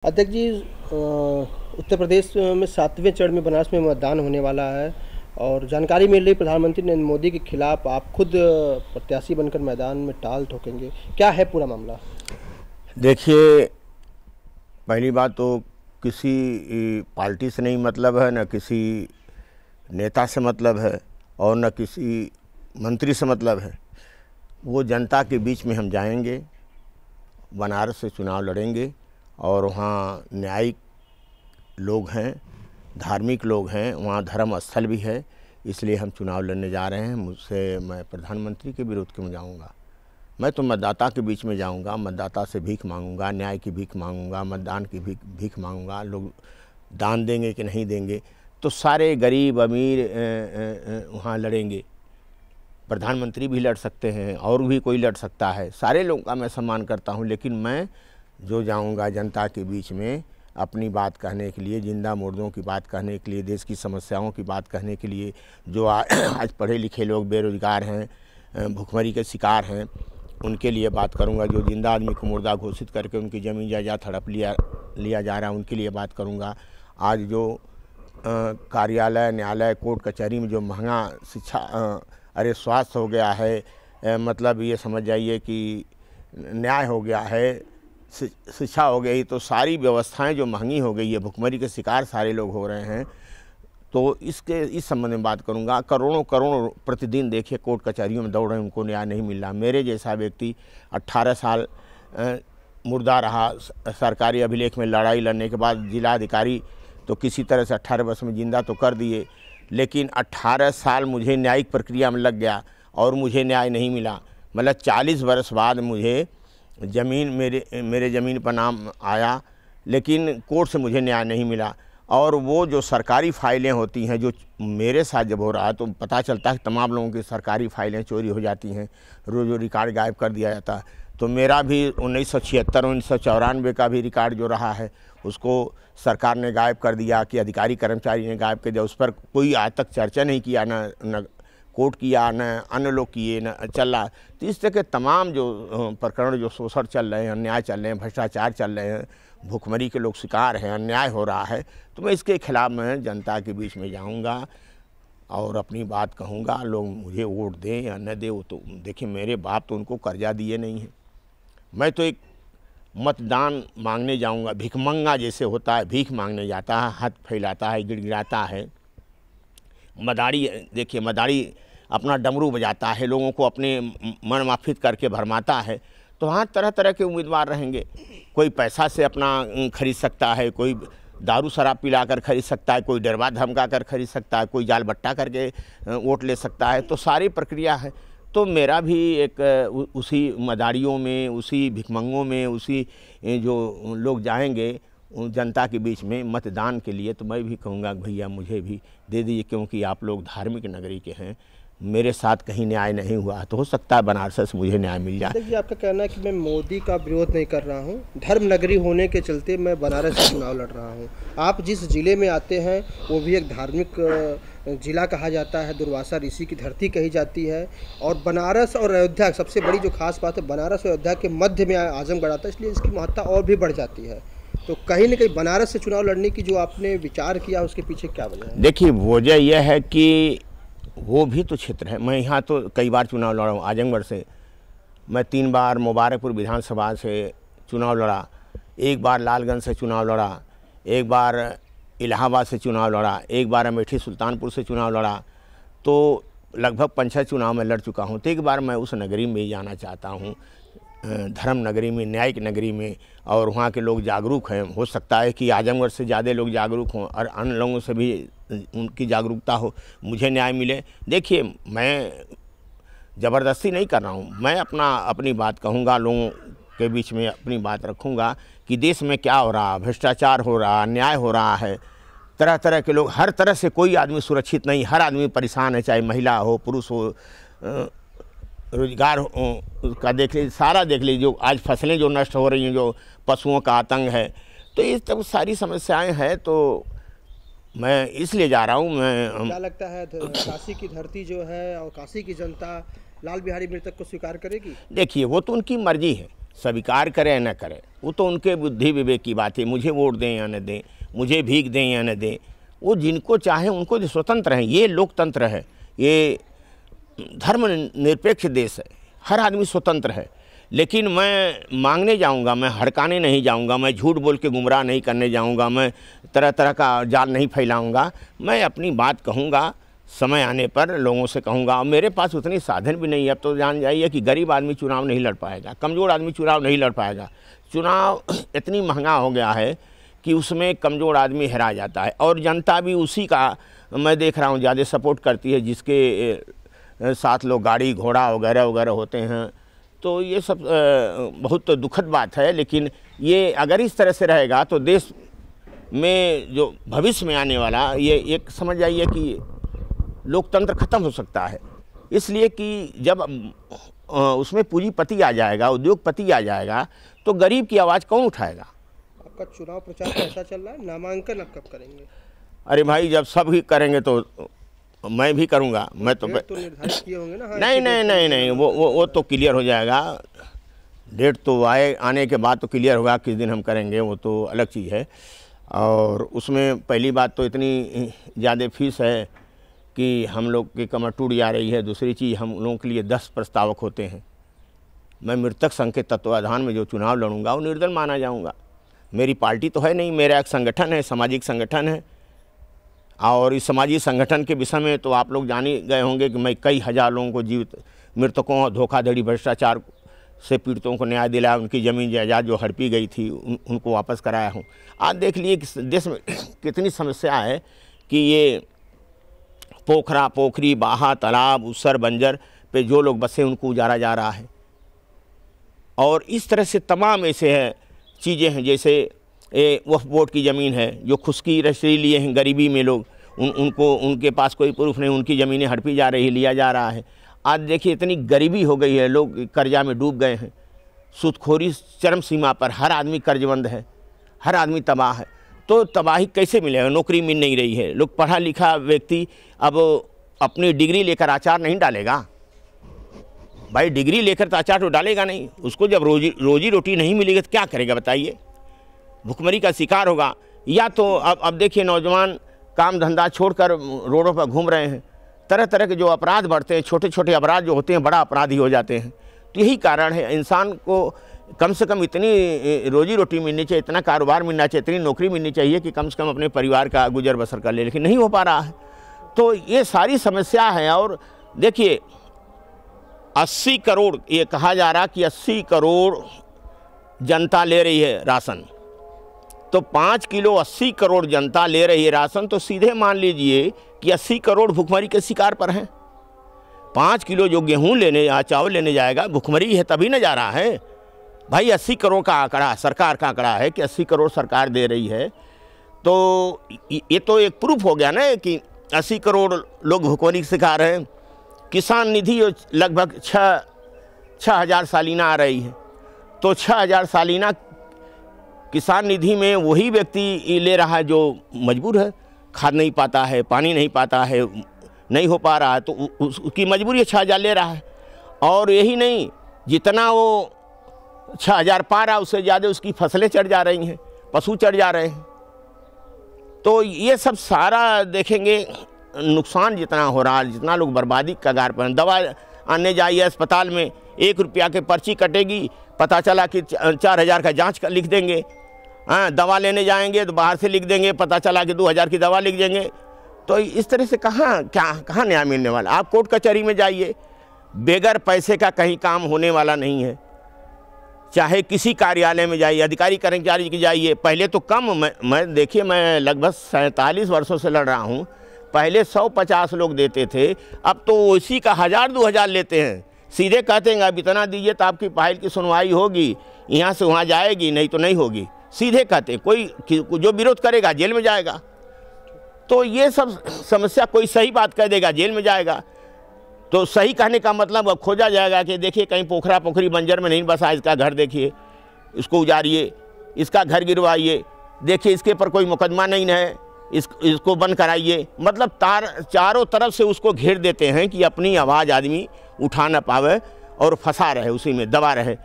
अध्यक्ष जी, उत्तर प्रदेश में 7वें चरण में बनारस में मतदान होने वाला है और जानकारी मिल रही प्रधानमंत्री नरेंद्र मोदी के खिलाफ आप खुद प्रत्याशी बनकर मैदान में टाल ठोकेंगे। क्या है पूरा मामला? देखिए, पहली बात तो किसी पार्टी से नहीं मतलब है, न किसी नेता से मतलब है और न किसी मंत्री से मतलब है। वो जनता के बीच में हम जाएंगे, बनारस से चुनाव लड़ेंगे और वहाँ न्यायिक लोग हैं, धार्मिक लोग हैं, वहाँ धर्म स्थल भी है, इसलिए हम चुनाव लड़ने जा रहे हैं। मुझसे मैं प्रधानमंत्री के विरोध क्यों जाऊँगा? मैं तो मतदाता के बीच में जाऊँगा, मतदाता से भीख मांगूंगा, न्याय की भीख मांगूंगा, मतदान की भीख मांगूंगा। लोग दान देंगे कि नहीं देंगे, तो सारे गरीब अमीर वहाँ लड़ेंगे। प्रधानमंत्री भी लड़ सकते हैं और भी कोई लड़ सकता है, सारे लोगों का मैं सम्मान करता हूँ, लेकिन मैं जो जाऊंगा जनता के बीच में अपनी बात कहने के लिए, जिंदा मुर्दों की बात कहने के लिए, देश की समस्याओं की बात कहने के लिए, जो आज पढ़े लिखे लोग बेरोजगार हैं, भुखमरी के शिकार हैं, उनके लिए बात करूंगा। जो जिंदा आदमी को मुर्दा घोषित करके उनकी ज़मीन जायदाद हड़प लिया जा रहा है, उनके लिए बात करूंगा। आज जो कार्यालय, न्यायालय, कोर्ट कचहरी में जो महंगा स्वास्थ्य हो गया है, मतलब ये समझ जाइए कि न्याय हो गया है, शिक्षा हो गई, तो सारी व्यवस्थाएं जो महंगी हो गई है, भुखमरी के शिकार सारे लोग हो रहे हैं। तो इस संबंध में बात करूंगा। करोड़ों प्रतिदिन देखिए कोर्ट कचहरियों में दौड़ रहे हैं, उनको न्याय नहीं मिल रहा। मेरे जैसा व्यक्ति 18 साल मुर्दा रहा, सरकारी अभिलेख में लड़ाई लड़ने के बाद जिलाधिकारी तो किसी तरह से 18 वर्ष में जिंदा तो कर दिए, लेकिन 18 साल मुझे न्यायिक प्रक्रिया में लग गया और मुझे न्याय नहीं मिला। मतलब 40 वर्ष बाद मुझे ज़मीन मेरे ज़मीन पर नाम आया, लेकिन कोर्ट से मुझे न्याय नहीं मिला। और वो जो सरकारी फाइलें होती हैं, जो मेरे साथ जब हो रहा है तो पता चलता है कि तमाम लोगों की सरकारी फाइलें चोरी हो जाती हैं, रोज़ रिकॉर्ड गायब कर दिया जाता है। तो मेरा भी 1976 1994 का भी रिकॉर्ड जो रहा है उसको सरकार ने गायब कर दिया, कि अधिकारी कर्मचारी ने गायब कर दिया। उस पर कोई आज तक चर्चा नहीं किया, न कोर्ट किया, न अन्य लोग किए, न चल रहा। तो इस तरह के तमाम जो प्रकरण, जो शोषण चल रहे हैं, अन्याय चल रहे हैं, भ्रष्टाचार चल रहे हैं, भुखमरी के लोग शिकार हैं, अन्याय हो रहा है, तो मैं इसके खिलाफ मैं जनता के बीच में जाऊंगा और अपनी बात कहूंगा। लोग मुझे वोट दें या न दें, वो तो देखिए, मेरे बाप तो उनको कर्जा दिए नहीं हैं। मैं तो एक मतदान मांगने जाऊंगा। भिखमंगा जैसे होता है, भीख मांगने जाता है, हाथ फैलाता है, गिड़गिड़ाता है। मदारी देखिए, मदारी अपना डमरू बजाता है, लोगों को अपने मन माफिक करके भरमाता है। तो वहाँ तरह तरह के उम्मीदवार रहेंगे। कोई पैसा से अपना खरीद सकता है, कोई दारू शराब पिलाकर खरीद सकता है, कोई डरवा धमका कर खरीद सकता है, कोई जाल बट्टा करके वोट ले सकता है। तो सारी प्रक्रिया है। तो मेरा भी एक उसी मदारियों में, उसी भिखमंगों में, उसी जो लोग जाएंगे जनता के बीच में मतदान के लिए, तो मैं भी कहूँगा भैया मुझे भी दे दीजिए, क्योंकि आप लोग धार्मिक नगरी के हैं। मेरे साथ कहीं न्याय नहीं हुआ तो हो सकता है बनारस से मुझे न्याय मिल जाए। देखिए, आपका कहना है कि मैं मोदी का विरोध नहीं कर रहा हूँ, धर्म नगरी होने के चलते मैं बनारस से चुनाव लड़ रहा हूँ। आप जिस ज़िले में आते हैं वो भी एक धार्मिक ज़िला कहा जाता है, दुर्वासा ऋषि की धरती कही जाती है। और बनारस और अयोध्या, सबसे बड़ी जो खास बात है, बनारस और अयोध्या के मध्य में आजमगढ़ आता है, इसलिए इसकी महत्ता और भी बढ़ जाती है। तो कहीं न कहीं बनारस से चुनाव लड़ने की जो आपने विचार किया, उसके पीछे क्या वजह है? देखिए, वजह यह है कि वो भी तो क्षेत्र है। मैं यहाँ तो कई बार चुनाव लड़ा हूँ। आजमगढ़ से मैं 3 बार मुबारकपुर विधानसभा से चुनाव लड़ा, 1 बार लालगंज से चुनाव लड़ा, 1 बार इलाहाबाद से चुनाव लड़ा, 1 बार अमेठी सुल्तानपुर से चुनाव लड़ा। तो लगभग 5-6 चुनाव में लड़ चुका हूँ। तो एक बार मैं उस नगरी में ही जाना चाहता हूँ, धर्म नगरी में, न्यायिक नगरी में, और वहाँ के लोग जागरूक हैं। हो सकता है कि आजमगढ़ से ज़्यादा लोग जागरूक हों और अन्य लोगों से भी उनकी जागरूकता हो, मुझे न्याय मिले। देखिए, मैं ज़बरदस्ती नहीं कर रहा हूँ, मैं अपनी बात कहूँगा, लोगों के बीच में अपनी बात रखूँगा कि देश में क्या हो रहा, भ्रष्टाचार हो रहा, अन्याय हो रहा है, तरह तरह के लोग, हर तरह से कोई आदमी सुरक्षित नहीं, हर आदमी परेशान है, चाहे महिला हो, पुरुष हो, रोजगार का देख लीजिए, सारा देख लीजिए। जो आज फसलें जो नष्ट हो रही हैं, जो पशुओं का आतंक है, तो ये सब सारी समस्याएं हैं। तो मैं इसलिए जा रहा हूँ। क्या लगता है काशी की धरती जो है और काशी की जनता लाल बिहारी मृतक को स्वीकार करेगी? देखिए, वो तो उनकी मर्जी है। स्वीकार करें या न करें, वो तो उनके बुद्धि विवेक की बात है। मुझे वोट दें या न दें, मुझे भीख दें या न दें, वो जिनको चाहे उनको स्वतंत्र हैं। ये लोकतंत्र है, ये धर्मनिरपेक्ष देश है, हर आदमी स्वतंत्र है। लेकिन मैं मांगने जाऊंगा, मैं हड़काने नहीं जाऊंगा, मैं झूठ बोल के गुमराह नहीं करने जाऊंगा, मैं तरह तरह का जाल नहीं फैलाऊंगा। मैं अपनी बात कहूंगा, समय आने पर लोगों से कहूंगा। और मेरे पास उतनी साधन भी नहीं है। अब तो जान जाइए कि गरीब आदमी चुनाव नहीं लड़ पाएगा, कमज़ोर आदमी चुनाव नहीं लड़ पाएगा। चुनाव इतनी महंगा हो गया है कि उसमें कमज़ोर आदमी हरा जाता है, और जनता भी उसी का मैं देख रहा हूँ ज़्यादा सपोर्ट करती है, जिसके साथ लोग गाड़ी घोड़ा वगैरह वगैरह होते हैं। तो ये सब बहुत दुखद बात है। लेकिन ये अगर इस तरह से रहेगा तो देश में जो भविष्य में आने वाला, ये एक समझ जाइए कि लोकतंत्र खत्म हो सकता है। इसलिए कि जब उसमें पूंजीपति आ जाएगा, उद्योगपति आ जाएगा, तो गरीब की आवाज़ कौन उठाएगा। आपका चुनाव प्रचार कैसा चल रहा है? नामांकन आप कब करेंगे? अरे भाई, जब सब ही करेंगे तो मैं भी करूंगा। मैं तो निर्धारित किए होंगे ना? नहीं, वो तो क्लियर हो जाएगा। डेट तो आने के बाद तो क्लियर होगा किस दिन हम करेंगे, वो तो अलग चीज़ है। और उसमें पहली बात तो इतनी ज़्यादा फीस है कि हम लोग की कमर टूट जा रही है। दूसरी चीज़, हम लोगों के लिए 10 प्रस्तावक होते हैं। मैं मृतक संघ के तत्वाधान में जो चुनाव लड़ूंगा वो निर्दल माना जाऊंगा। मेरी पार्टी तो है नहीं, मेरा एक संगठन है, सामाजिक संगठन है। और इस सामाजिक संगठन के विषय में तो आप लोग जान ही गए होंगे कि मैं कई हज़ार लोगों को जीवित मृतकों और धोखाधड़ी भ्रष्टाचार से पीड़ितों को न्याय दिलाया। उनकी ज़मीन जायदाद जो हड़पी गई थी उनको वापस कराया हूँ। आज देख लिए कि देश में कितनी समस्या है कि ये पोखरा, पोखरी, बाहा, तालाब, उसर, बंजर पे जो लोग बसे उनको उजाड़ा जा रहा है। और इस तरह से तमाम ऐसे हैं चीज़ें हैं, जैसे वक्फ बोर्ड की ज़मीन है जो खुशकी रजिस्ट्री लिए हैं गरीबी में लोग, उनको उनके पास कोई प्रूफ नहीं, उनकी ज़मीनें हड़पी जा रही है, लिया जा रहा है। आज देखिए इतनी गरीबी हो गई है, लोग कर्जा में डूब गए हैं, सूदखोरी चरम सीमा पर, हर आदमी कर्जबंद है, हर आदमी तबाह है। तो तबाही कैसे मिलेगा? नौकरी मिल नहीं रही है। लोग पढ़ा लिखा व्यक्ति अब अपनी डिग्री लेकर अचार नहीं डालेगा। भाई डिग्री लेकर तो अचार तो डालेगा नहीं, उसको जब रोजी रोटी नहीं मिलेगी तो क्या करेगा बताइए? भुखमरी का शिकार होगा। या तो अब देखिए नौजवान काम धंधा छोड़कर रोडों पर घूम रहे हैं। तरह तरह के जो अपराध बढ़ते हैं, छोटे छोटे अपराध जो होते हैं बड़ा अपराधी हो जाते हैं। तो यही कारण है, इंसान को कम से कम इतनी रोजी रोटी मिलनी चाहिए, इतना कारोबार मिलना चाहिए, इतनी नौकरी मिलनी चाहिए कि कम से कम अपने परिवार का गुजर बसर कर ले, लेकिन नहीं हो पा रहा है। तो ये सारी समस्या है। और देखिए 80 करोड़, ये कहा जा रहा कि 80 करोड़ जनता ले रही है राशन। तो 5 किलो 80 करोड़ जनता ले रही है राशन, तो सीधे मान लीजिए कि 80 करोड़ भुखमरी के शिकार पर हैं। 5 किलो जो गेहूं लेने या चावल लेने जाएगा, भुखमरी है तभी न जा रहा है भाई। 80 करोड़ का आंकड़ा, सरकार का आंकड़ा है कि 80 करोड़ सरकार दे रही है। तो ये तो एक प्रूफ हो गया ना कि 80 करोड़ लोग भुखमरी के शिकार हैं। किसान निधि लगभग 6,000 सालीना आ रही है। तो 6,000 सालीना किसान निधि में वही व्यक्ति ले रहा है जो मजबूर है, खाद नहीं पाता है, पानी नहीं पाता है, नहीं हो पा रहा है, तो उसकी मजबूरी 6,000 ले रहा है। और यही नहीं, जितना वो 6,000 पा रहा है उससे ज़्यादा उसकी फसलें चढ़ जा रही हैं, पशु चढ़ जा रहे हैं। तो ये सब सारा देखेंगे नुकसान जितना हो रहा है, जितना लोग बर्बादी कगार पर। दवा आने जाइए अस्पताल में, 1 रुपया के पर्ची कटेगी, पता चला कि 4,000 का जांच लिख देंगे। हाँ, दवा लेने जाएंगे तो बाहर से लिख देंगे, पता चला कि 2,000 की दवा लिख देंगे। तो इस तरह से कहाँ न्याय मिलने वाला? आप कोर्ट कचहरी में जाइए, बेगर पैसे का कहीं काम होने वाला नहीं है। चाहे किसी कार्यालय में जाइए, अधिकारी कर्मचारी की जाइए, पहले तो कम, मैं देखिए मैं लगभग 47 वर्षों से लड़ रहा हूँ। पहले 150 लोग देते थे, अब तो उसी का 1,000-2,000 लेते हैं। सीधे कहते हैं आप इतना दीजिए तो आपकी फाइल की सुनवाई होगी, यहाँ से वहाँ जाएगी, नहीं तो नहीं होगी। सीधे कहते, कोई जो विरोध करेगा जेल में जाएगा। तो ये सब समस्या, कोई सही बात कह देगा जेल में जाएगा। तो सही कहने का मतलब अब खोजा जाएगा कि देखिए कहीं पोखरा पोखरी बंजर में नहीं बसा, इसका घर देखिए, इसको उजाड़िए, इसका घर गिरवाइए, देखिए इसके पर कोई मुकदमा नहीं है, इसको बंद कराइए। मतलब चारों तरफ से उसको घेर देते हैं कि अपनी आवाज़ आदमी उठा ना पावे और फंसा रहे, उसी में दबा रहे।